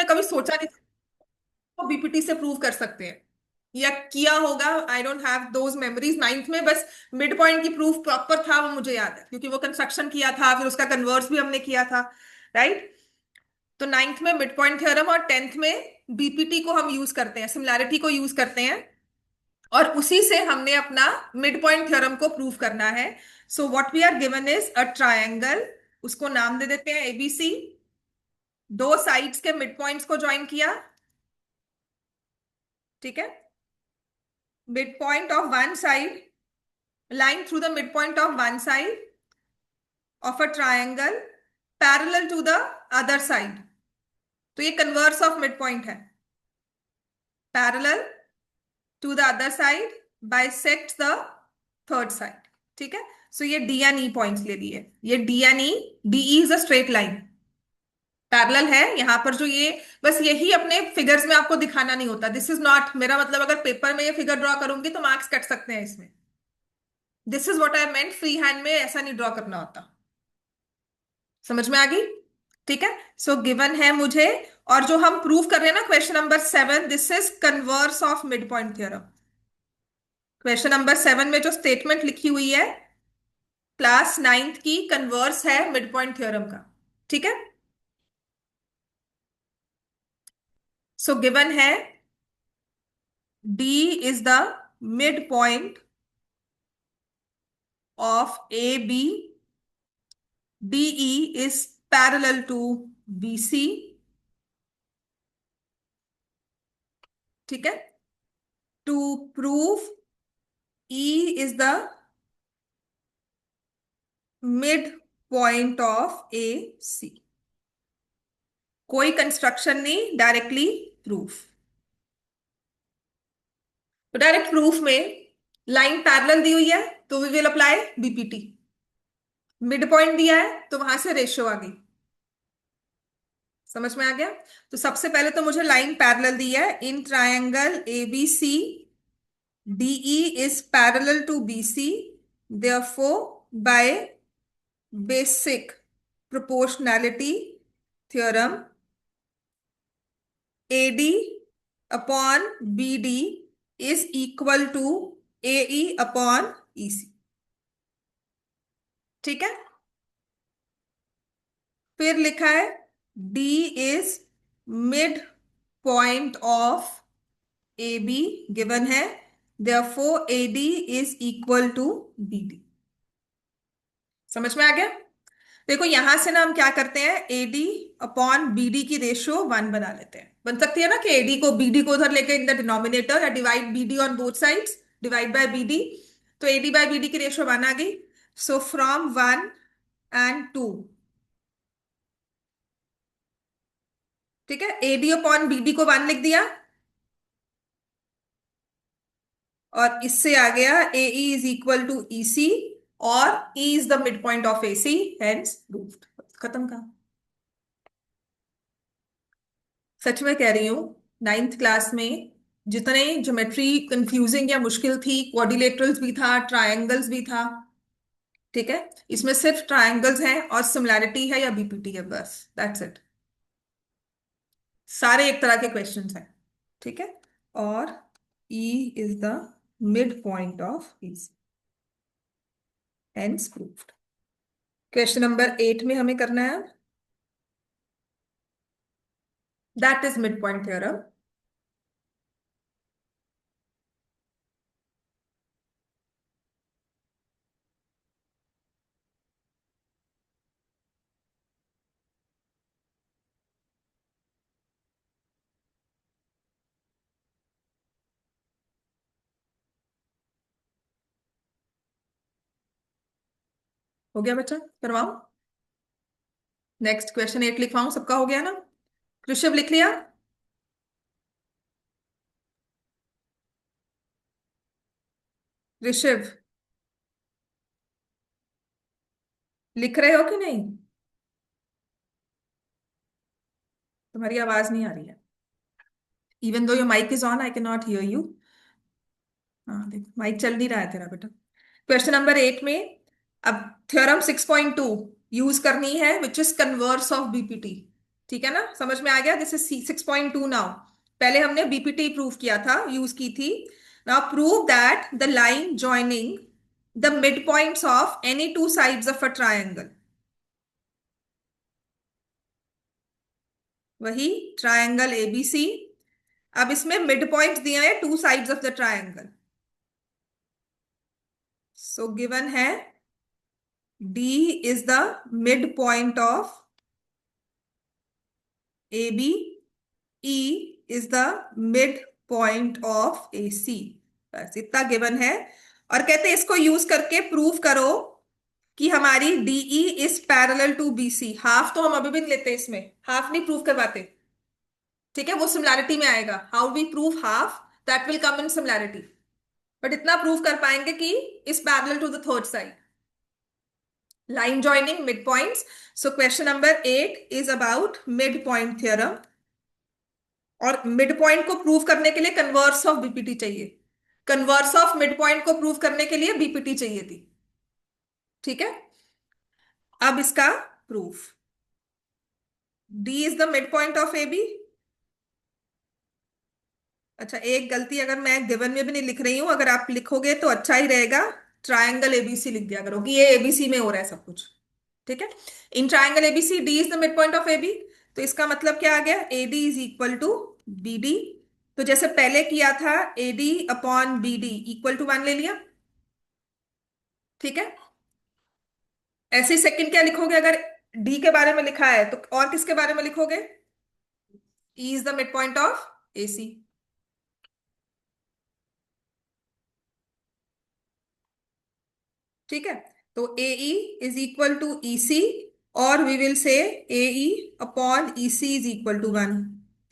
हमने कभी सोचा नहीं था बीपीटी से प्रूव कर सकते हैं या किया होगा। I don't have those memories. Ninth में बस मिड पॉइंट की प्रूफ प्रॉपर था, वो मुझे याद है क्योंकि वो कंस्ट्रक्शन किया था, फिर उसका कन्वर्स भी हमने किया था। राइट। तो नाइन्थ में मिड पॉइंट थ्योरम और टेंथ में बीपीटी को हम यूज करते हैं, सिमिलैरिटी को यूज करते हैं, और उसी से हमने अपना मिड पॉइंट थ्योरम को प्रूव करना है। So what we are given is a triangle, उसको नाम दे देते हैं एबीसी। दो साइड्स के मिड पॉइंट्स को ज्वाइन किया। ठीक है। Mid point of one side, line through the midpoint of one side of a triangle parallel to the other side। तो ये कन्वर्स ऑफ मिड पॉइंट है। Parallel to the other side bisect the third side. ठीक है। सो ये D and E points ले लिए, ये D and E. DE is a straight line, parallel है यहां पर जो ये, बस यही अपने फिगर्स में आपको दिखाना नहीं होता। दिस इज नॉट, मेरा मतलब अगर पेपर में ये फिगर ड्रॉ करूंगी तो मार्क्स कट सकते हैं इसमें। This is what I meant, free hand में ऐसा नहीं ड्रॉ करना होता। समझ में आ गई? ठीक है। सो गिवन है मुझे, और जो हम प्रूव कर रहे हैं ना question number 7, this is converse of mid point theorem. Question number 7 में जो स्टेटमेंट लिखी हुई है क्लास नाइन्थ की, कन्वर्स है मिड पॉइंट थ्योरम का। ठीक है। सो गिवन है D is the mid point of A B, DE is parallel to B C. ठीक है। To prove E is the mid point of A C. कोई construction नहीं, directly proof. तो direct proof में line parallel दी हुई है तो we will apply BPT. Mid point दिया है तो वहां से रेशियो आ गई। समझ में आ गया? तो सबसे पहले तो मुझे लाइन पैरेलल दी है, in triangle ABC DE is parallel to BC, therefore by basic proportionality theorem AD upon BD is equal to AE upon EC। ठीक है। फिर लिखा है D is mid point of AB given है, therefore AD is equal to BD। समझ में आ गया? देखो यहां से ना हम क्या करते हैं, AD अपॉन BD की रेशियो 1 बना लेते हैं। बन सकती है ना कि AD को BD को उधर लेके इन द डिनोमिनेटर, या divide BD on both sides, divide by BD। तो AD बाय BD की रेशियो 1 आ गई। सो फ्रॉम 1 एंड 2, ठीक है, AD अपॉन BD को 1 लिख दिया, और इससे आ गया AE is equal to EC, और E is the mid point of AC, hence proved. खत्म का। सच में कह रही हूं, नाइन्थ क्लास में जितने ज्योमेट्री कंफ्यूजिंग या मुश्किल थी, क्वाड्रिलेटरल्स भी था, ट्रायंगल्स भी था। ठीक है। इसमें सिर्फ ट्रायंगल्स हैं और सिमिलैरिटी है या बीपीटी है, बस दैट्स इट। सारे एक तरह के क्वेश्चंस हैं। ठीक है। और E is the mid point of is, hence proved. Question number 8 में हमें करना है, that is mid point theorem. हो गया बच्चा? करवाओ। Next question 8 लिखवाऊं? सबका हो गया ना? ऋषभ लिख लिया? ऋषभ लिख रहे हो कि नहीं? तुम्हारी आवाज नहीं आ रही है। Even though your mic is on, I can not hear you. हाँ देख, माइक चल नहीं रहा है तेरा बेटा। क्वेश्चन नंबर 8 में अब थ्योरम 6.2 यूज करनी है, which is converse of BPT. ठीक है ना, समझ में आ गया? This is 6.2 now. पहले हमने बीपीटी प्रूव किया था, यूज की थी। Now prove that the line joining the mid points of any two sides of a triangle, वही ट्रायंगल एबीसी। अब इसमें मिड पॉइंट दिया है two sides of the triangle. So given है D is the mid point of A B, E is the mid point of A C. बस इतना given है। और कहते हैं इसको यूज करके प्रूव करो कि हमारी DE is parallel to BC. Half तो हम अभी भी नहीं लेते, इसमें हाफ नहीं प्रूव करवाते। ठीक है, वो सिमिलैरिटी में आएगा। How we prove half, that will come in similarity. But इतना प्रूव कर पाएंगे कि is parallel to the third side. Line joining mid points. So question number 8 is about mid point theorem. और मिड पॉइंट को prove करने के लिए converse of BPT चाहिए। कन्वर्स ऑफ मिड पॉइंट को प्रूव करने के लिए बीपीटी चाहिए थी। ठीक है, अब इसका proof. D is the mid point of A B. अच्छा, एक गलती अगर मैं गिवन में भी नहीं लिख रही हूं, अगर आप लिखोगे तो अच्छा ही रहेगा। ट्रायंगल एबीसी लिख दिया करो कि ये एबीसी में हो रहा है सब कुछ। ठीक है, in triangle ABC D is the mid point of A B. तो इसका मतलब क्या आ गया? A D is equal to B D. तो जैसे पहले किया था, A D upon B D equal to 1 ले लिया। ठीक है, ऐसे ही सेकंड क्या लिखोगे? अगर डी के बारे में लिखा है तो और किसके बारे में लिखोगे? E is the mid point of A C. ठीक है, तो A E is equal to E C, और we will say A E upon E C is equal to 1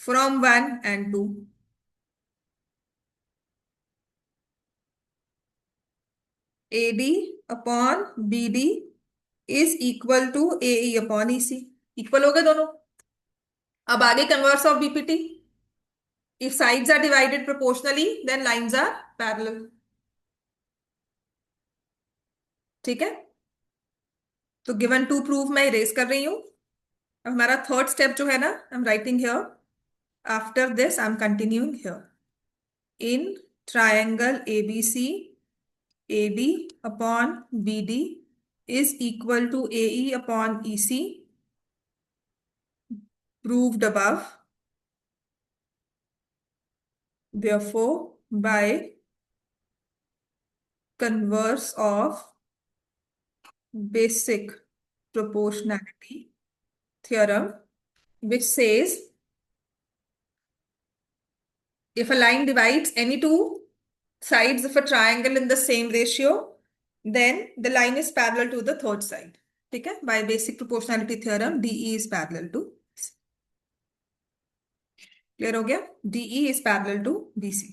from 1 and 2। A D upon B D is equal to A E upon E C. Equal हो गए दोनों। अब आगे converse of BPT. If sides are divided proportionally then lines are parallel. ठीक है, तो given to prove मैं erase कर रही हूं। अब हमारा थर्ड स्टेप जो है ना, I am writing here. After this I am continuing here. In triangle ABC, A D upon B D is equal to AE upon EC, proved above. Therefore, by converse of basic proportionality theorem, which says if a line divides any two sides of a triangle in the same ratio, then the line is parallel to the third side. ठीक है, by basic proportionality theorem, DE is parallel to, clear हो गया? DE is parallel to BC।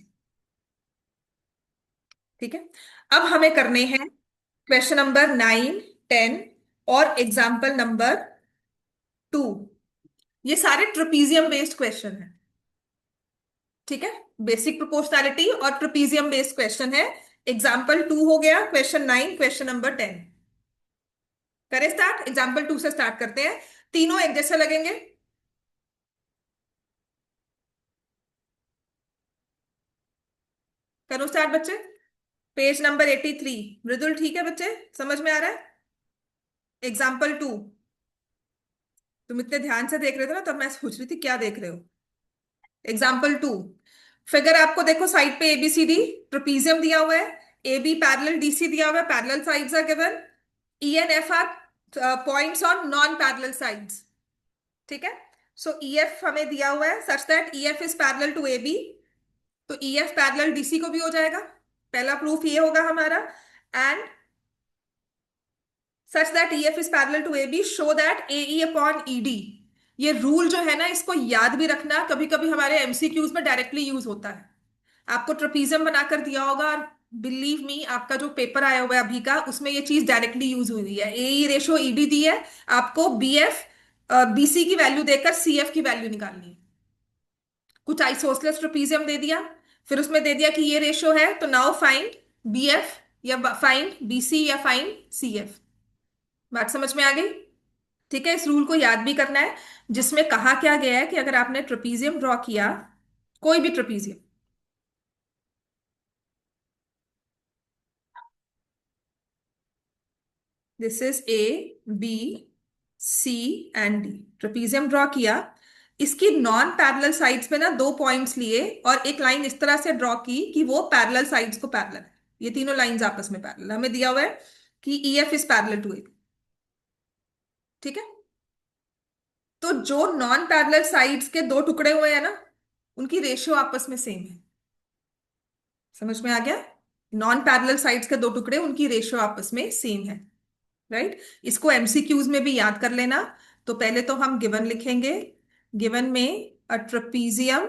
ठीक है, अब हमें करने हैं क्वेश्चन नंबर 9, 10 और एग्जाम्पल नंबर 2। ये सारे ट्रेपीजियम बेस्ड क्वेश्चन है। ठीक है, बेसिक प्रोपोर्शनैलिटी और ट्रेपीजियम बेस्ड क्वेश्चन है। एग्जाम्पल 2 हो गया, क्वेश्चन 9, क्वेश्चन नंबर 10। करें स्टार्ट? एग्जाम्पल 2 से स्टार्ट करते हैं। तीनों एक जैसे लगेंगे। करो स्टार्ट बच्चे। Page number 83। मृदुल ठीक है बच्चे, समझ में आ रहा है? एग्जाम्पल 2। तुम इतने ध्यान से देख रहे थे ना, तब मैं सोच रही थी क्या देख रहे हो। एग्जाम्पल 2। फिगर आपको देखो साइड पे एबीसीडी ट्रेपीजियम दिया हुआ है। ए बी पैरेलल डीसी दिया हुआ है, parallel sides are given. E and F are points on non parallel sides. ठीक है, सो ई एफ हमें दिया हुआ है such that E F is parallel to A B. तो ई एफ पैरेलल डीसी को भी हो जाएगा। पहला प्रूफ ये होगा हमारा। And such that E F is parallel to A B, show that A E upon E D. ये रूल जो है ना, इसको याद भी रखना, कभी कभी हमारे एमसीक्यूज में डायरेक्टली यूज होता है। आपको ट्रेपीजियम बनाकर दिया होगा, और बिलीव मी आपका जो पेपर आया हुआ है अभी का, उसमें ये चीज डायरेक्टली यूज हुई है। ए ई रेशो ईडी दी है, आपको बी एफ बीसी की वैल्यू देकर सी एफ की वैल्यू निकालनी है। कुछ आइसोसेलेस ट्रेपीजियम दे दिया, फिर उसमें दे दिया कि ये रेशो है, तो नाउ फाइंड बी एफ या फाइंड बीसी या फाइंड सी एफ। बात समझ में आ गई? ठीक है, इस रूल को याद भी करना है, जिसमें कहा क्या गया है कि अगर आपने ट्रेपीजियम ड्रॉ किया, कोई भी trapezium, this is A, B, C and D, trapezium draw किया, इसकी नॉन पैरेलल साइड्स में ना दो पॉइंट्स लिए और एक लाइन इस तरह से ड्रॉ की कि वो पैरेलल साइड्स को पैरेलल है, ये तीनों लाइंस आपस में पैरेलल, हमें दिया हुआ है कि E F is parallel to A. ठीक है, तो जो नॉन पैरेलल साइड्स के दो टुकड़े हुए हैं ना, उनकी रेशियो आपस में सेम है। समझ में आ गया? नॉन पैरेलल साइड्स के दो टुकड़े, उनकी रेशियो आपस में सेम है। राइट, इसको एमसीक्यूज में भी याद कर लेना। तो पहले तो हम गिवन लिखेंगे, गिवन में a trapezium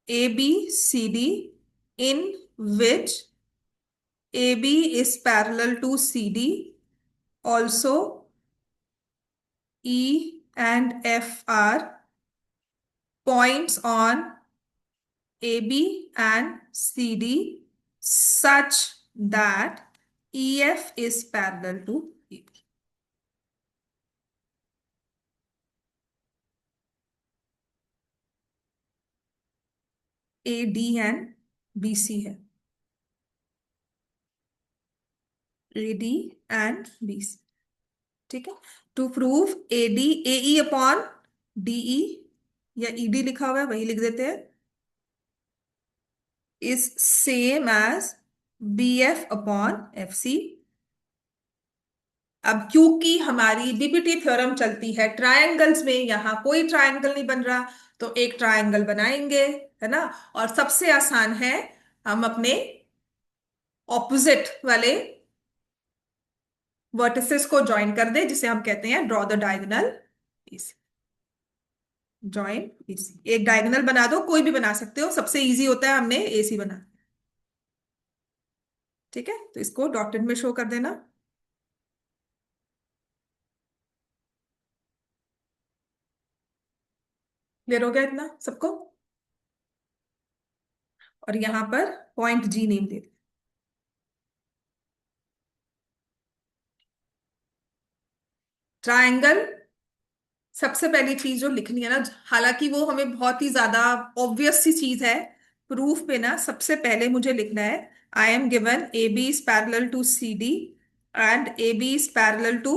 A B C D in which A B is parallel to C D, also E and F are points on AB and CD such that EF is parallel to AB. AD and BC है, AD and BC। ठीक है, to prove AD, AE upon DE, या ED लिखा हुआ है वही लिख देते हैं, is same as BF upon FC। अब क्योंकि हमारी डीपीटी थ्योरम चलती है ट्रायंगल्स में, यहां कोई ट्रायंगल नहीं बन रहा, तो एक ट्रायंगल बनाएंगे, है ना। और सबसे आसान है, हम अपने ऑपोजिट वाले वर्टिसेस को ज्वाइन कर दे, जिसे हम कहते हैं draw the diagonal please, join please. एक डायगोनल बना दो, कोई भी बना सकते हो, सबसे इजी होता है, हमने AC बना। ठीक है, तो इसको डॉटेड में शो कर देना। क्लियर हो गया इतना सबको? और यहां पर पॉइंट G नेम दे, ट्रायंगल। सबसे पहली चीज जो लिखनी है ना, हालांकि वो हमें बहुत ही ज्यादा ऑब्वियस सी चीज है, प्रूफ पे ना सबसे पहले मुझे लिखना है, I am given A B is parallel to C D and A B is parallel to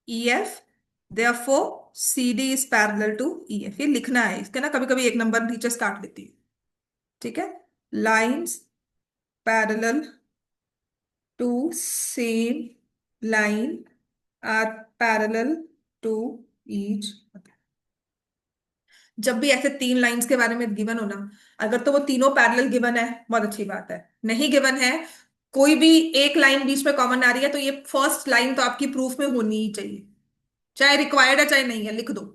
E F, therefore C D is parallel to E F. ये लिखना है, इसके ना कभी कभी एक नंबर टीचर्स काट लेती है। ठीक है, lines parallel to same line are parallel to each. जब भी ऐसे तीन लाइंस के बारे में गिवन हो ना, अगर तो वो तीनों पैरेलल गिवन है, बहुत अच्छी बात है। नहीं गिवन है, कोई भी एक लाइन बीच में कॉमन आ रही है, तो ये फर्स्ट लाइन तो आपकी प्रूफ में होनी ही चाहिए, चाहे रिक्वायर्ड है चाहे नहीं है, लिख दो।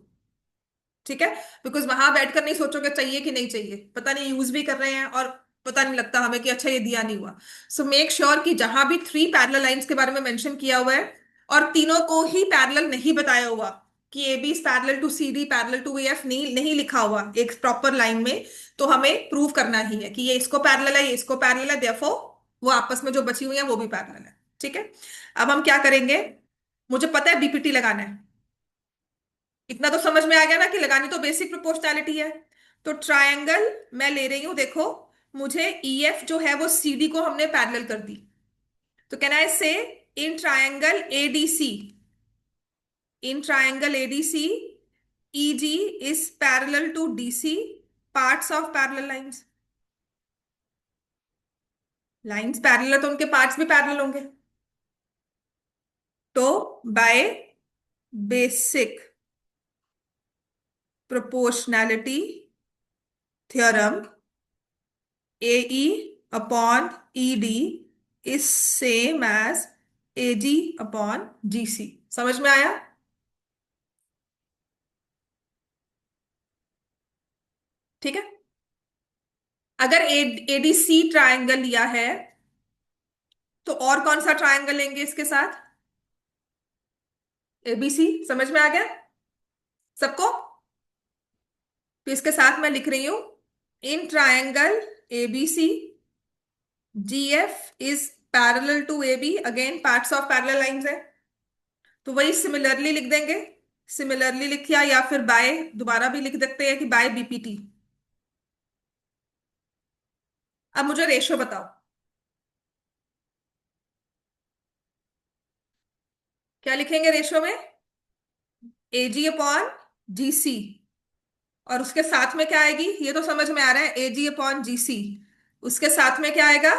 ठीक है, बिकॉज वहां बैठकर नहीं सोचोगे चाहिए कि नहीं चाहिए, पता नहीं यूज भी कर रहे हैं और पता नहीं लगता हमें कि अच्छा ये दिया नहीं हुआ। सो मेक श्योर कि जहां भी थ्री पैरेलल लाइंस के बारे में मेंशन किया हुआ है और तीनों को ही पैरेलल नहीं बताया हुआ, कि A B is parallel to C D parallel to F नहीं नहीं लिखा हुआ एक प्रॉपर लाइन में, तो हमें प्रूव करना ही है कि ये इसको पैरेलल है, ये इसको पैरेलल है, देयरफॉर वो आपस में जो बची हुई है वो भी पैरेलल है। ठीक है, अब हम क्या करेंगे, मुझे पता है बीपीटी लगाना है, इतना तो समझ में आ गया ना कि लगानी तो बेसिक प्रोपोर्शनैलिटी है। तो ट्रायंगल मैं ले रही हूं, देखो, मुझे EF जो है वो CD को हमने पैरेलल कर दी, तो can I say in triangle ADC, in triangle ADC EG is parallel to DC, parts of parallel lines. Lines parallel है तो उनके पार्ट्स भी पैरेलल होंगे। तो by basic proportionality theorem, AE upon ED is same as AG upon GC। समझ में आया? ठीक है, अगर ADC ट्रायंगल लिया है, तो और कौन सा ट्रायंगल लेंगे इसके साथ? ABC। समझ में आ गया सबको? तो इसके साथ मैं लिख रही हूं, in triangle ABC GF is parallel to AB, again parts of parallel lines है, तो वही सिमिलरली लिख देंगे, सिमिलरली लिखिया, या फिर बाय दोबारा भी लिख सकते हैं कि बाय बीपीटी। अब मुझे रेशो बताओ। क्या लिखेंगे रेशो में? एजी अपॉन जीसी। और उसके साथ में क्या आएगी, ये तो समझ में आ रहा है, एजी अपॉन जीसी। उसके साथ में क्या आएगा?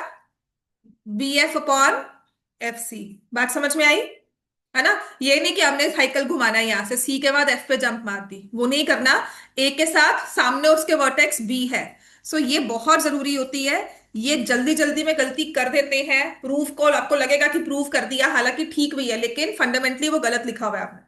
B F upon F C. बात समझ में आई? है ना? ये नहीं कि हमने साइकिल घुमाना है, यहां से सी के बाद एफ पे जंप मार दी, वो नहीं करना। ए के साथ सामने उसके वर्टेक्स बी है। सो ये बहुत जरूरी होती है। ये जल्दी जल्दी में गलती कर देते हैं, प्रूफ को आपको लगेगा कि प्रूफ कर दिया, हालांकि ठीक भी है, लेकिन फंडामेंटली वो गलत लिखा हुआ है आपने।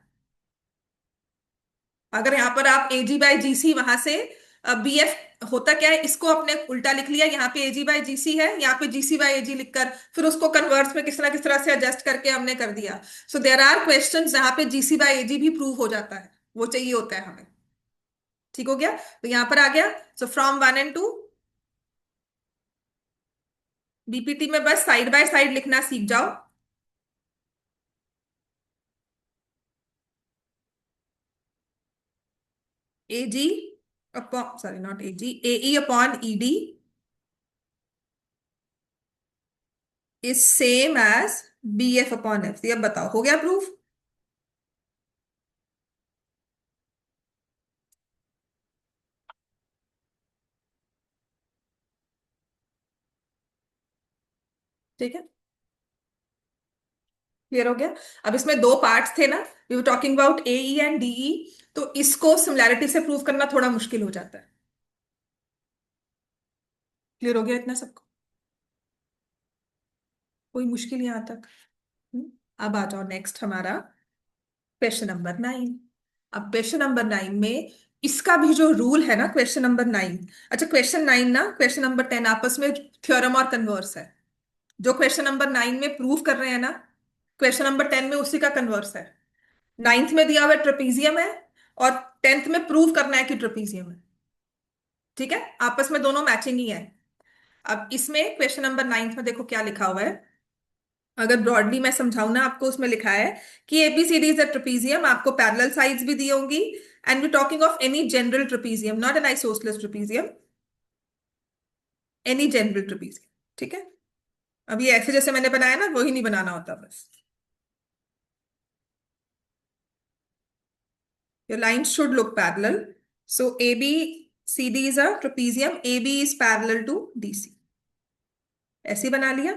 अगर यहाँ पर आप एजी बाय जीसी वहां से बी एफ होता क्या है, इसको आपने उल्टा लिख लिया, यहाँ पे एजी बाय जीसी है, यहाँ पे जीसी बाय एजी लिखकर फिर उसको कन्वर्स में किस तरह से एडजस्ट करके हमने कर दिया। सो देयर आर क्वेश्चंस जहां पे जीसी बाय एजी भी प्रूव हो जाता है, वो चाहिए होता है हमें। ठीक हो गया? तो यहां पर आ गया। सो फ्रॉम 1 and 2, बीपीटी में बस साइड बाय साइड लिखना सीख जाओ। AG upon, sorry not AG, AE upon ED is same as B F upon F C. अब बताओ, हो गया प्रूफ? ठीक है, क्लियर हो गया? अब इसमें दो पार्ट्स थे ना, we were talking about AE and DE. तो इसको सिमिलैरिटी से प्रूव करना थोड़ा मुश्किल हो जाता है। क्लियर हो गया इतना सबको? कोई मुश्किल यहां तक? अब आ जाओ नेक्स्ट हमारा क्वेश्चन नंबर 9। अब क्वेश्चन नंबर 9 में इसका भी जो रूल है ना, क्वेश्चन नंबर 9, अच्छा क्वेश्चन 9 ना क्वेश्चन नंबर 10 आपस में थ्योरम और कन्वर्स है। जो क्वेश्चन नंबर 9 में प्रूव कर रहे हैं ना, क्वेश्चन नंबर 10 में उसी का कन्वर्स है। नाइन्थ में दिया हुआ ट्रेपीजियम है, और 10th में प्रूव करना है कि ट्रेपीजियम है। ठीक है, आपस में दोनों मैचिंग ही है। अब इसमें क्वेश्चन नंबर 9 में देखो क्या लिखा हुआ है। अगर ब्रॉडली मैं समझाऊं ना आपको, उसमें लिखा है कि एबीसीडी इज अ ट्रेपीजियम, आपको पैरेलल साइड्स भी दी होंगी, and we talking of any general trapezium, not an isosceles trapezium, any general trapezium. ठीक है? अब ये ऐसे जैसे मैंने बनाया ना, वही नहीं बनाना होता बस। Your lines should look parallel. So ABCD is a trapezium. AB is parallel to DC. ऐसे बना लिया।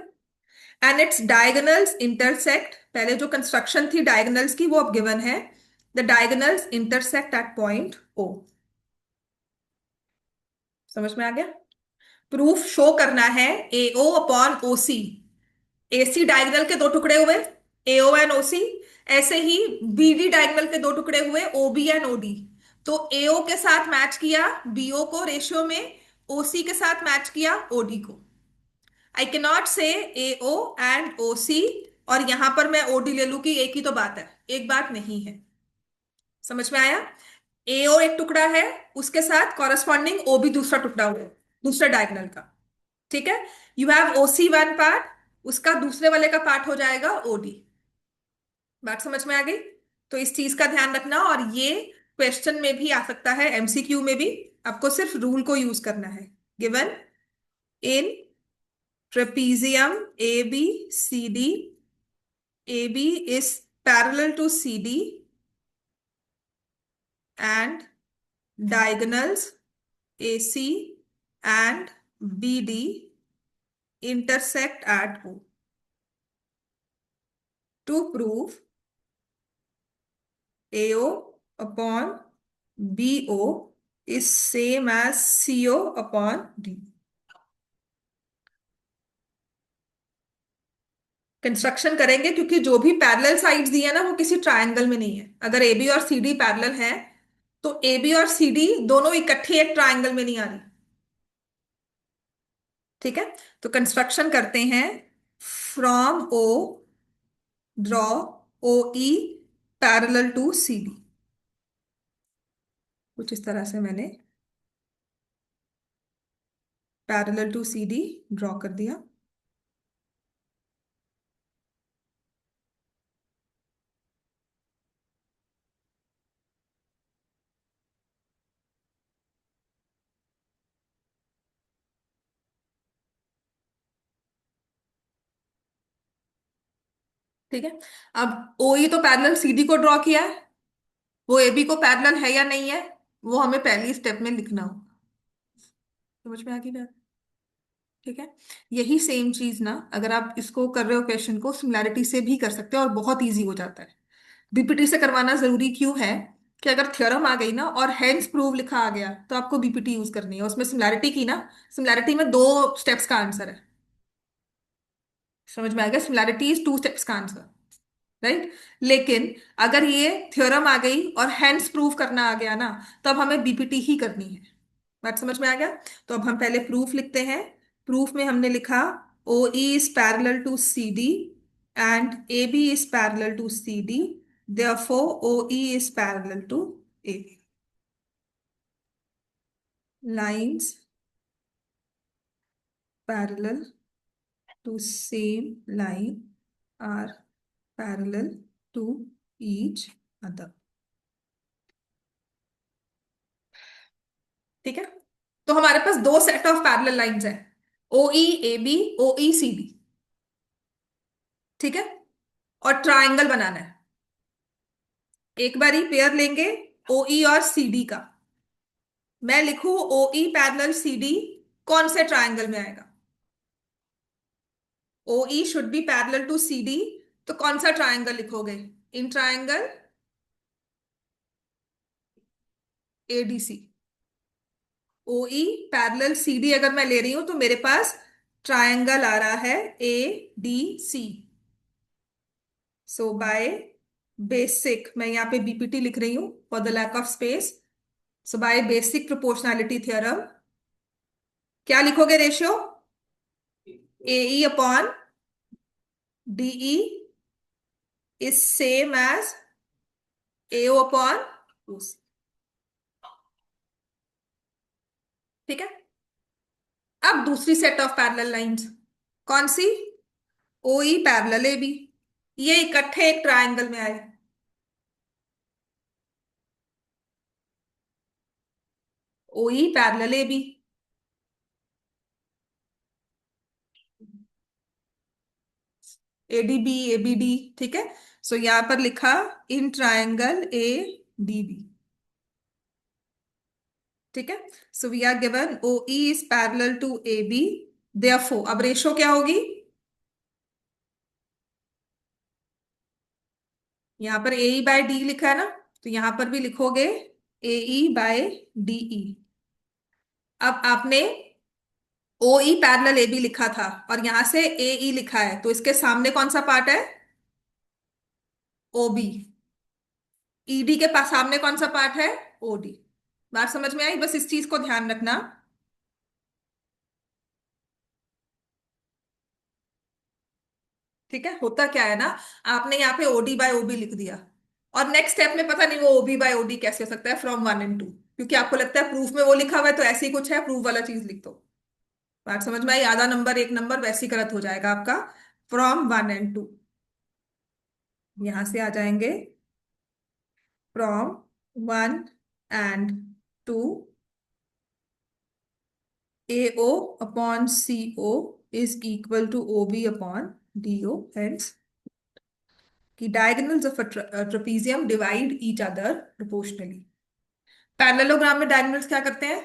एंड इट्स डायगोनल्स इंटरसेक्ट, पहले जो कंस्ट्रक्शन थी डायगोनल्स की वो अब गिवन है। The diagonals intersect at point O। समझ में आ गया? प्रूफ शो करना है AO upon OC। AC diagonal के दो टुकड़े हुए, AO एंड OC। ऐसे ही BD डायगोनल के दो टुकड़े हुए, OB एंड OD। तो AO के साथ मैच किया BO को रेशियो में, OC के साथ मैच किया OD को। आई के नॉट से AO एंड OC, और यहां पर मैं OD ले लू कि एक ही तो बात है, एक बात नहीं है। समझ में आया? AO एक टुकड़ा है, उसके साथ कॉरेस्पॉन्डिंग OB दूसरा टुकड़ा हुआ, दूसरा डायगोनल का। ठीक है? You have OC one part, उसका दूसरे वाले का पार्ट हो जाएगा OD। बात समझ में आ गई? तो इस चीज का ध्यान रखना, और ये क्वेश्चन में भी आ सकता है, MCQ में भी। आपको सिर्फ रूल को यूज करना है। Given in trapezium ABCD, AB is parallel to CD and diagonals AC and BD intersect at O. To prove AO upon BO is same as CO upon D. Construction करेंगे, क्योंकि जो भी parallel sides दी है ना, वो किसी triangle में नहीं है। अगर AB और CD पैरेलल है, तो AB और CD दोनों इकट्ठे एक ट्रायंगल में नहीं आ रही। ठीक है? तो कंस्ट्रक्शन करते हैं। From O draw OE parallel to CD। कुछ इस तरह से मैंने पैरेलल टू CD ड्रॉ कर दिया। ठीक है। अब ओई तो पैरेलल सीडी को ड्रॉ किया है, वो एबी को पैरेलल है या नहीं है, वो हमें पहली स्टेप में लिखना होगा। समझ में आ गई बात? ठीक है। यही सेम चीज ना, अगर आप इसको कर रहे हो क्वेश्चन को, सिमिलैरिटी से भी कर सकते हो और बहुत इजी हो जाता है। बीपीटी से करवाना जरूरी क्यों है? कि अगर थ्योरम आ गई ना और हेंस प्रूव लिखा आ गया, तो आपको बीपीटी यूज करनी है। उसमें सिमिलैरिटी की ना, सिमिलैरिटी में दो स्टेप्स का आंसर है। समझ में आ गया? सिमिलैरिटी इज टू स्टेप्स का आंसर, राइट। लेकिन अगर ये थ्योरम आ गई और हेंस प्रूव करना आ गया ना, तब हमें बीपीटी ही करनी है। बात समझ में आ गया? तो अब हम पहले प्रूफ लिखते हैं। प्रूफ में हमने लिखा O E is parallel to C D and A B is parallel to C D, therefore O E is parallel to A B. Lines parallel to same line are parallel to each other. ठीक है। तो हमारे पास दो set of parallel lines हैं, ओ ई A B, O E C D. ठीक है। और triangle बनाना है। एक बार ही पेयर लेंगे ओ ई और सी डी का। मैं लिखूं ओ ई पैरेलल सी डी, कौन से ट्रायंगल में आएगा? O E should be parallel to C D, तो कौन सा ट्रायंगल लिखोगे? In triangle A D C. O E parallel C D अगर मैं ले रही हूं, तो मेरे पास ट्रायंगल आ रहा है A D C. So by basic, मैं यहाँ पे बीपीटी लिख रही हूँ for the lack of space. So by basic proportionality theorem, क्या लिखोगे ratio? A E upon D E is same as A O upon O C. ठीक है। अब दूसरी सेट ऑफ पैरेलल लाइंस, कौन सी? O E parallel A B, ये इकट्ठे एक ट्रायंगल में आए। O E parallel A B, A D B, A B D. ठीक है। सो यहां पर लिखा in triangle A D B. ठीक है। So we are given O E is parallel to A B, therefore अब रेशो क्या होगी? यहां पर ए ई बाय डी लिखा है ना, तो यहां पर भी लिखोगे ए ई बाय डी ई। अब आपने ओ ई पैरेलल ए बी लिखा था और यहां से ए ई लिखा है, तो इसके सामने कौन सा पार्ट है? O B. ई डी के पास सामने कौन सा पार्ट है? O D. बात समझ में आई? बस इस चीज को ध्यान रखना। ठीक है। होता क्या है ना, आपने यहाँ पे ओडी बाय ओबी लिख दिया, और नेक्स्ट स्टेप में पता नहीं वो ओबी बाय ओडी कैसे हो सकता है फ्रॉम वन एंड टू, क्योंकि आपको लगता है प्रूफ में वो लिखा हुआ है तो ऐसे ही कुछ है, प्रूफ वाला चीज लिख दो। बात समझ में आई? आधा नंबर एक नंबर वैसे ही गलत हो जाएगा आपका। फ्रॉम वन एंड टू, यहां से आ जाएंगे from one and two, A O upon C O is equal to O B upon D O. Hence कि diagonals of a trapezium divide each other proportionally. Parallelogram में diagonals क्या करते हैं?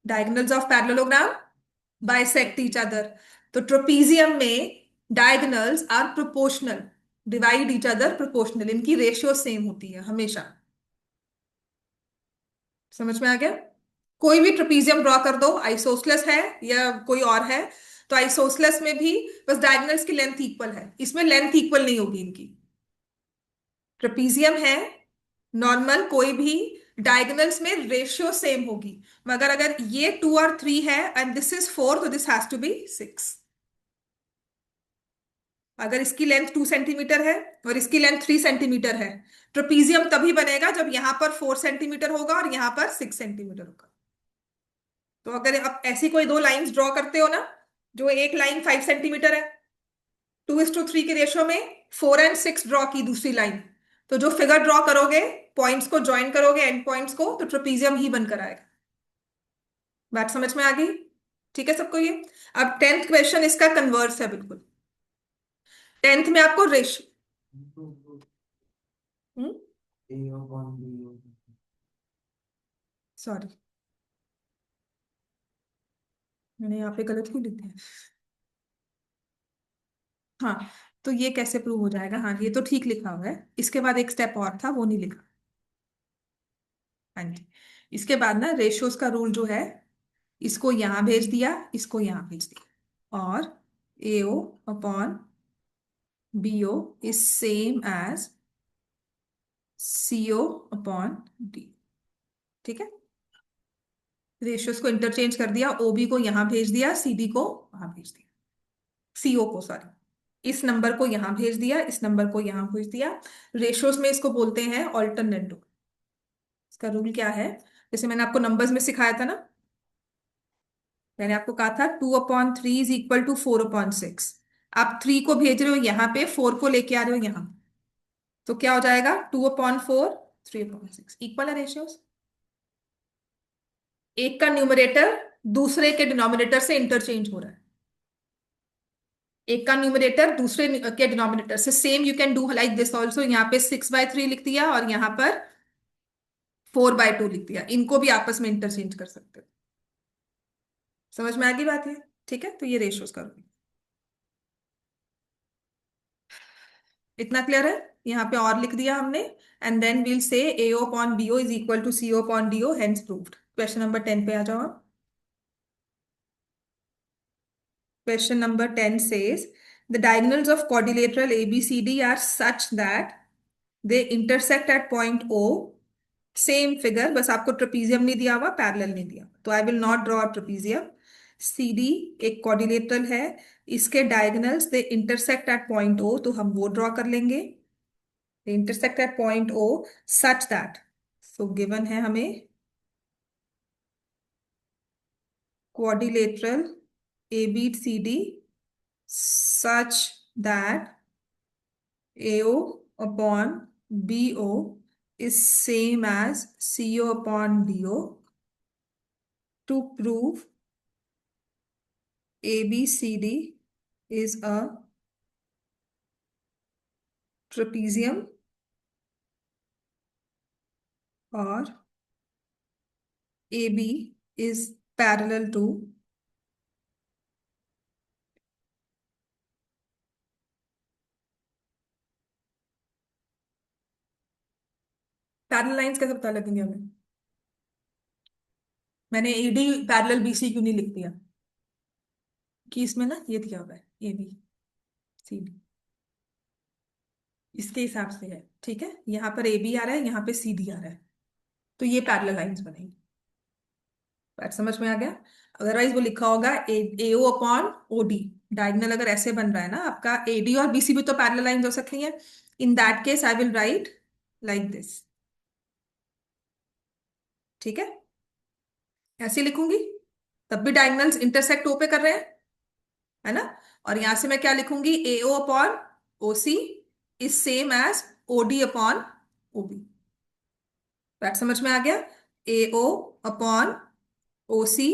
Diagonals of parallelogram bisect each other. तो trapezium में diagonals are proportional, divide each other proportional, इनकी ratio same होती है हमेशा। समझ में आ गया? कोई भी ट्रेपेजियम ड्रॉ कर दो, आइसोसलेस है या कोई और है, तो आइसोसलेस में भी बस डायगोनल्स की लेंथ इक्वल है, इसमें लेंथ इक्वल नहीं होगी इनकी। ट्रेपीजियम है नॉर्मल, कोई भी डायगोनल्स में रेशियो सेम होगी, मगर अगर ये टू और थ्री है एंड दिस इज फोर, तो this has to be six. अगर इसकी लेंथ 2 सेंटीमीटर है और इसकी लेंथ 3 सेंटीमीटर है, ट्रेपीजियम तभी बनेगा जब यहां पर 4 सेंटीमीटर होगा और यहां पर 6 सेंटीमीटर होगा। तो अगर आप ऐसी कोई दो लाइंस ड्रॉ करते हो ना, जो एक लाइन 5 सेंटीमीटर है, 2:3 के रेशियो में 4 और 6 ड्रॉ की दूसरी लाइन, तो जो फिगर ड्रॉ करोगे, पॉइंट्स को ज्वाइन करोगे एंड पॉइंट्स को, तो ट्रेपीजियम ही बनकर आएगा। बात समझ में आ गई? ठीक है सबको ये? अब 10th क्वेश्चन इसका कन्वर्स है बिल्कुल। टेंथ में आपको रेशियो, सॉरी मैंने यहाँ पे गलत क्यों लिख दिया। हाँ, तो ये कैसे प्रूव हो जाएगा, हाँ ये तो ठीक लिखा हुआ है, इसके बाद एक स्टेप और था वो नहीं लिखा। हाँ जी, इसके बाद ना रेशियोज का रूल जो है, इसको यहां भेज दिया, इसको यहां भेज दिया, और AO upon BO is same as CO upon D. ठीक है, रेशियोज को इंटरचेंज कर दिया, ओबी को यहां भेज दिया, सीडी को वहां भेज दिया, सीओ को सॉरी, इस नंबर को यहां भेज दिया, इस नंबर को यहां भेज दिया। रेशियोज में इसको बोलते हैं ऑल्टरनेट रूल। इसका रूल क्या है, जैसे मैंने आपको नंबर्स में सिखाया था ना, मैंने आपको कहा था 2/3 इज इक्वल टू 4/6। आप 3 को भेज रहे हो यहाँ पे, 4 को लेके आ रहे हो यहाँ, तो क्या हो जाएगा 2/4 3/6, इक्वल है रेशियोज। एक का न्यूमरेटर दूसरे के डिनोमिनेटर से इंटरचेंज हो रहा है, एक का न्यूमरेटर दूसरे के डिनोमिनेटर से, same you can do like this also, यहाँ पे 6/3 लिख दिया और यहाँ पर 4/2 लिख दिया, इनको भी आपस में इंटरचेंज कर सकते हो। समझ में आ गई बात है, ठीक है, तो ये रेशियोज करोगे, इतना क्लियर है। यहाँ पे और लिख दिया हमने, and then we'll say AO upon BO is equal to CO upon DO, hence proved. Question number 10 पे आ जाओ आप। Question number 10 says the diagonals of quadrilateral ABCD are such that they intersect at point O. Same figure, बस आपको trapezium नहीं दिया हुआ, parallel नहीं दिया, तो I will not draw trapezium. C D एक क्वाड्रिलेटरल है, इसके diagonals they intersect at point O, तो हम वो ड्रॉ कर लेंगे, they intersect at point O such that, so given है हमें quadrilateral ABCD such that AO upon BO is same as CO upon DO. To prove ABCD is a trapezium or AB is parallel to parallel lines, कैसे पता लगेंगे हमें। मैंने AD parallel BC क्यों नहीं लिख दिया, कि इसमें ना ये दिया हुआ है ए बी सी डी, इसके हिसाब से है, ठीक है, यहाँ पर ए बी आ रहा है, यहाँ पे सी डी आ रहा है, तो ये पैरेलल लाइंस बनेंगी। बात समझ में आ गया। अदरवाइज वो लिखा होगा एओ अपॉन ओडी, डायगोनल अगर ऐसे बन रहा है ना आपका, एडी और बीसी भी तो पैरेलल लाइंस हो सकती हैं, in that case I will write like this, ठीक है, ऐसे लिखूंगी, तब भी डायगोनल्स इंटरसेक्ट ओ पे कर रहे हैं, है ना। और यहां से मैं क्या लिखूंगी, AO upon OC is same as OD upon OB. बात समझ में आ गया, AO upon OC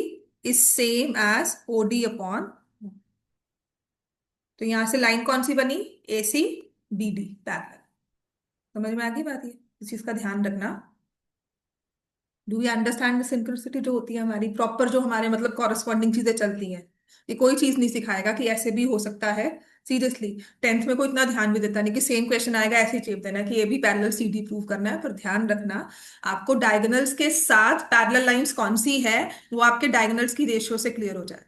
is same as OD upon, तो यहां से लाइन कौन सी बनी, A C B D parallel. समझ में आ गई बात, ये इस चीज का ध्यान रखना। Do you understand the synchronicity जो होती है हमारी प्रॉपर, जो हमारे मतलब कॉरस्पॉन्डिंग चीजें चलती हैं, ये कोई चीज नहीं सिखाएगा कि ऐसे भी हो सकता है। सीरियसली, टेंथ में कोई इतना ध्यान भी देता नहीं कि सेम क्वेश्चन आएगा ऐसे ही चेप देना कि ये भी पैरेलल सी डी प्रूव करना है, पर ध्यान रखना आपको डायगोनल्स के साथ पैरेलल लाइंस कौन सी है, वो आपके डायगोनल्स की रेशियो से क्लियर हो जाए।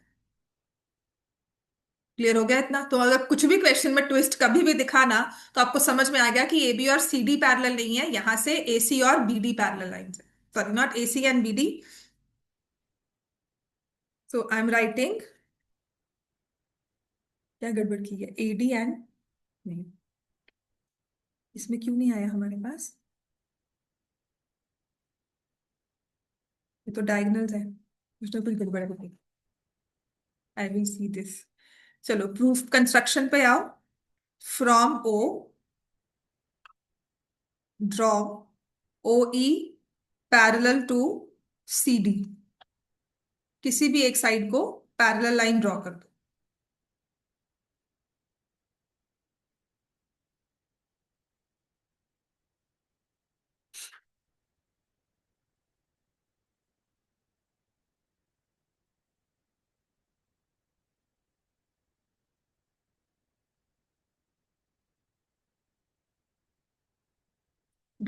क्लियर हो गया इतना, तो अगर कुछ भी क्वेश्चन में ट्विस्ट कभी भी दिखाना, तो आपको समझ में आ गया कि ए बी और सी डी पैरेलल नहीं है, यहां से ए सी और बी डी पैरेलल लाइंस है, sorry not A C and B D. So I am writing, क्या गड़बड़ की है, ए डी एंड, नहीं इसमें क्यों नहीं आया हमारे पास, ये तो डायगोनल्स है, कुछ ना कुछ गड़बड़ है, आई विल सी दिस। चलो प्रूफ कंस्ट्रक्शन पे आओ। From O draw O E parallel to C D, किसी भी एक साइड को पैरेलल लाइन ड्रॉ कर दो।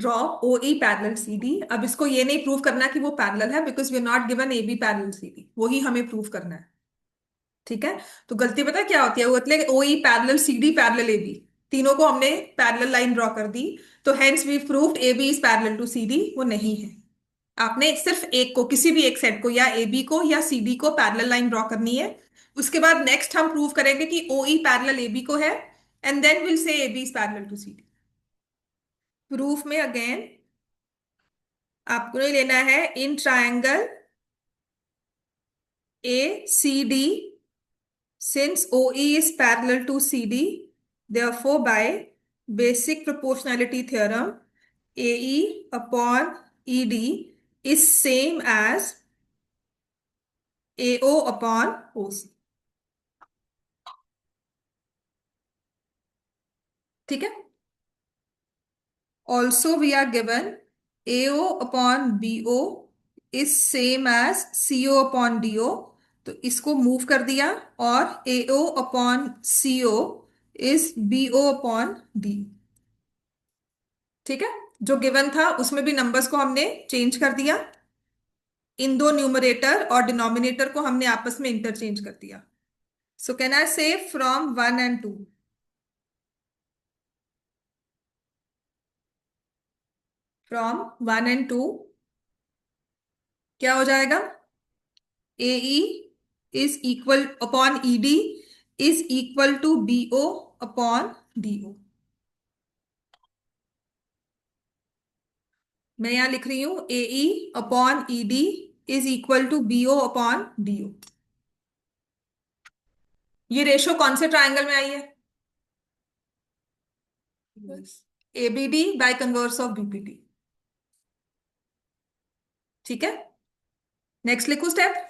Draw O E parallel C D. अब इसको ये नहीं प्रूव करना कि वो पैरेलल है, because we are not given A B parallel C D, वही हमें प्रूव करना है। ठीक है। तो गलती पता है क्या होती है, वो होती है O E parallel C D parallel A B, तीनों को हमने पैरेलल लाइन ड्रॉ कर दी, तो hence we proved A B is parallel to C D. वो नहीं है। आपने सिर्फ एक को, किसी भी एक सेट को, या ए बी को या सी डी को पैरेलल लाइन ड्रॉ करनी है। उसके बाद नेक्स्ट हम प्रूव करेंगे कि ओ ई पैरेलल ए बी को है, and then will say A B is parallel to C D. Proof में अगेन आपको लेना है in triangle A C D, since OE is parallel to CD, therefore by basic proportionality theorem, AE upon ED is same as AO upon OC। ठीक है। Also we are given AO upon BO is same as CO upon DO, तो इसको move कर दिया, और AO upon CO is BO upon D। ठीक है। जो गिवन था उसमें भी नंबर्स को हमने चेंज कर दिया, इन दो न्यूमरेटर और डिनोमिनेटर को हमने आपस में इंटरचेंज कर दिया। सो कैन आई से फ्रॉम 1 and 2, फ्रॉम 1 and 2 क्या हो जाएगा, A E is equal upon E D is equal to B O upon D O. मैं यहां लिख रही हूं A E upon E D is equal to B O upon D O. ये ratio कौन से ट्राइंगल में आई है, ABD by converse of BPT. ठीक है। नेक्स्ट लिखो स्टेप।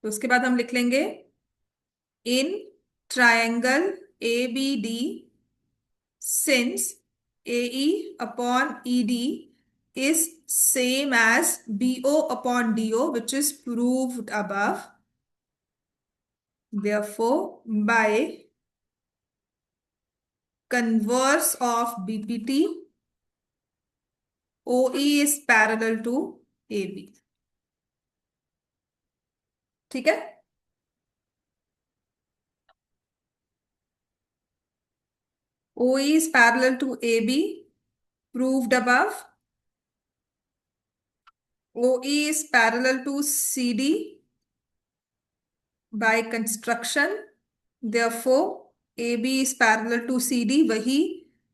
तो उसके बाद हम लिख लेंगे in triangle A B D, since A E upon E D is same as BO upon DO, which is proved above. Therefore, by converse of BPT, OE is parallel to AB। ठीक है। OE is parallel to AB, proved above. OE is parallel to CD by construction. Therefore, AB is parallel to CD. वही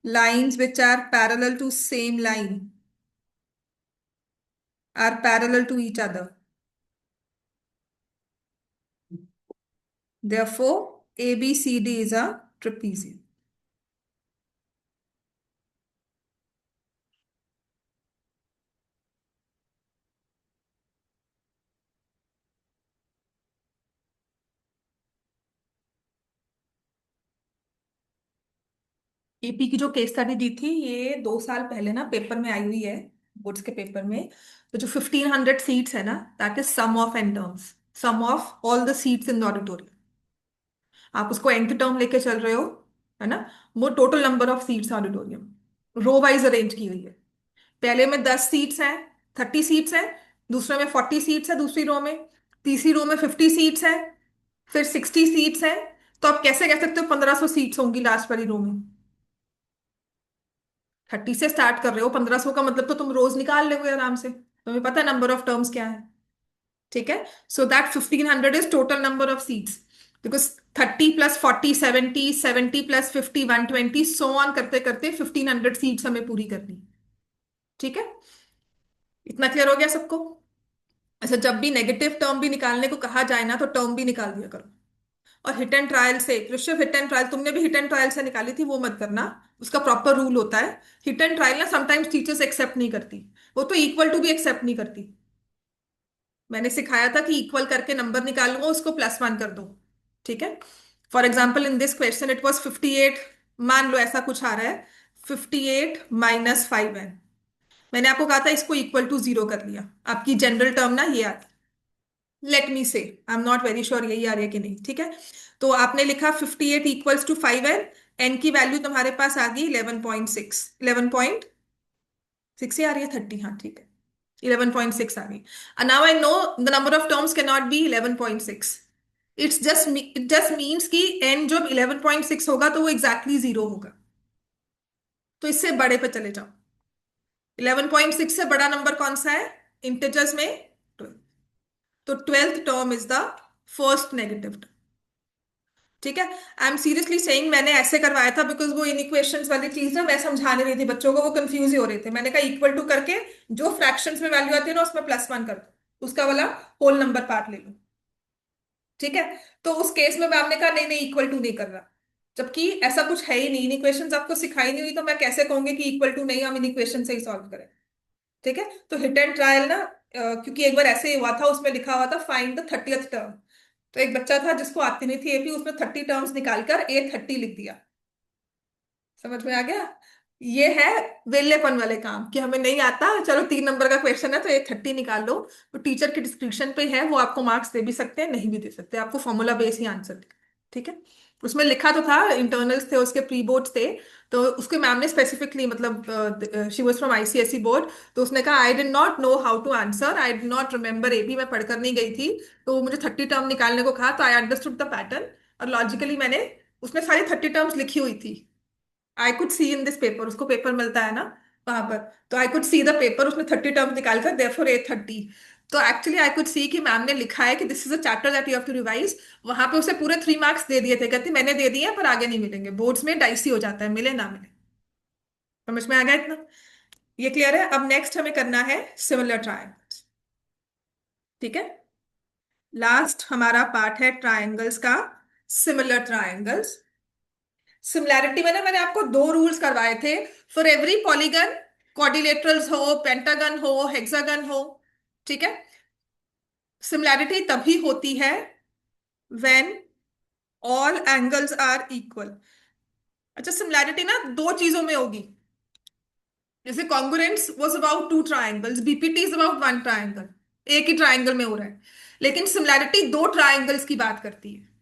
lines which are parallel to same line are parallel to each other. Therefore, ABCD is a trapezium। AP की जो case study दी थी, ये 2 साल पहले ना paper में आई हुई है, बोर्ड्स के पेपर में। तो जो 1500 सीट्स है ना, that is sum of n terms, sum of all the seats in the auditorium. आप उसको nth टर्म लेके चल रहे हो, है ना। वो total number of seats auditorium, row wise arrange की हुई है। पहले में 10 सीट्स हैं, 30 सीट्स हैं। दूसरे में 40 सीट्स है, दूसरी रो में। तीसरी रो में 50 सीट्स है, फिर 60 सीट्स है। तो आप कैसे कह सकते हो 1500 सीट्स होंगी लास्ट वाली रो में। 30 से स्टार्ट कर रहे हो, 1500 का मतलब तो तुम रोज निकाल लोगे आराम से, तुम्हें पता है नंबर ऑफ टर्म्स क्या है। ठीक है। So that 1500 is total number of seats, because 30 plus 40 70, 70 plus 50 120, so on करते करते 1500 सीट्स हमें पूरी करनी। ठीक है। इतना क्लियर हो गया सबको। अच्छा, जब भी नेगेटिव टर्म भी निकालने को कहा जाए ना, तो टर्म भी निकाल दिया करो। और हिट एंड ट्रायल से, ऋषभ, हिट एंड ट्रायल तुमने भी हिट एंड ट्रायल से निकाली थी, वो मत करना। उसका प्रॉपर रूल होता है। हिट एंड ट्रायल ना समटाइम्स टीचर्स एक्सेप्ट नहीं करती, वो तो इक्वल टू भी एक्सेप्ट नहीं करती। मैंने सिखाया था कि इक्वल करके नंबर निकालूंगा, उसको +1 कर दो। ठीक है। For example in this question it was 58, मान लो ऐसा कुछ आ रहा है, 58 - 5n। मैंने आपको कहा था इसको इक्वल टू 0 कर लिया, आपकी जनरल टर्म ना ये आ गई। लेट मी से, I am not very sure यही आ रही है कि नहीं, ठीक है। तो आपने लिखा 58 इक्वल्स टू 5n, एन की वैल्यू तुम्हारे पास आ गई 11.6, 11.6 ही आ रही है, 30, हाँ ठीक है, 11.6 आ गई। And now I know the number of terms cannot be 11.6. It just means कि n जब 11.6 होगा तो वो एग्जैक्टली जीरो होगा। तो इससे बड़े पे चले जाओ। 11.6 से बड़ा नंबर कौन सा है इंटिजर्स में? 12। तो 12th term is the first negative term, ठीक है। आई एम सीरियसली सेइंग, मैंने ऐसे करवाया था बिकॉज वो इनइक्वेशंस वाली चीज ना मैं समझाने रही थी बच्चों को, वो कंफ्यूज ही हो रहे थे। मैंने कहा इक्वल टू करके जो फ्रैक्शंस में वैल्यू आती है ना उसमें +1 कर दो, उसका वाला होल नंबर पार्ट ले लो, ठीक है। तो उस केस में मैम ने कहा नहीं नहीं इक्वल टू नहीं कर रहा, जबकि ऐसा कुछ है ही नहीं, इन इक्वेशंस आपको सिखाई नहीं हुई तो मैं कैसे कहूंगी कि इक्वल टू नहीं, हम इन इक्वेशन से ही सॉल्व करें, ठीक है। तो हिट एंड ट्रायल ना, क्योंकि एक बार ऐसे ही हुआ था, उसमें लिखा हुआ था फाइंड द 30th टर्म। तो एक बच्चा था जिसको आती नहीं थी एपी, उसने 30 टर्म्स निकालकर A30 लिख दिया। समझ में आ गया? ये है वेलेपन वाले काम कि हमें नहीं आता, चलो 3 नंबर का क्वेश्चन है तो A30 निकाल लो। तो टीचर की डिस्क्रिप्शन पे है, वो आपको मार्क्स दे भी सकते हैं, नहीं भी दे सकते, आपको फॉर्मूला बेस ही आंसर, ठीक है। उसमें लिखा तो था, इंटरनल्स थे उसके, प्री बोर्ड्स थे। तो उसके मैम ने स्पेसिफिकली, मतलब she was from ICSE board, तो उसने कहा I did not know how to answer, I did not remember एबी, मैं पढ़कर नहीं गई थी, तो मुझे 30 टर्म निकालने को कहा, तो आई अंडरस्टूड द पैटर्न, और लॉजिकली मैंने, उसने सारी 30 टर्म्स लिखी हुई थी। I could see in this paper, उसको पेपर मिलता है ना वहां पर, तो I could see the paper, उसने 30 टर्म्स निकालकर देयरफॉर A30। तो एक्चुअली आई कुड सी कि मैम ने लिखा है कि this is a chapter that you have to revise. वहां पे उसे पूरे 3 मार्क्स दे दिए थे, कहती मैंने दे दिए हैं पर आगे नहीं मिलेंगे, बोर्ड्स में डाइसी हो जाता है, मिले ना मिले। समझ में आ गया इतना? ये क्लियर है? अब नेक्स्ट हमें करना है सिमिलर ट्रायंगल्स, ठीक है। लास्ट हमारा पार्ट है ट्रायंगल्स का, सिमिलर ट्रायंगल्स। सिमिलैरिटी में ना मैंने आपको 2 रूल्स करवाए थे, फॉर एवरी पॉलीगन, क्वाड्रिलेटरल्स हो, पेंटागन हो, हेक्सागन हो, ठीक है। सिमिलैरिटी तभी होती है when all angles are equal. अच्छा, सिमिलैरिटी ना 2 चीजों में होगी, जैसे congruence was about 2 triangles, BPT is about 1 triangle, एक ही ट्रायंगल में हो रहा है। लेकिन सिमिलैरिटी 2 ट्रायंगल्स की बात करती है।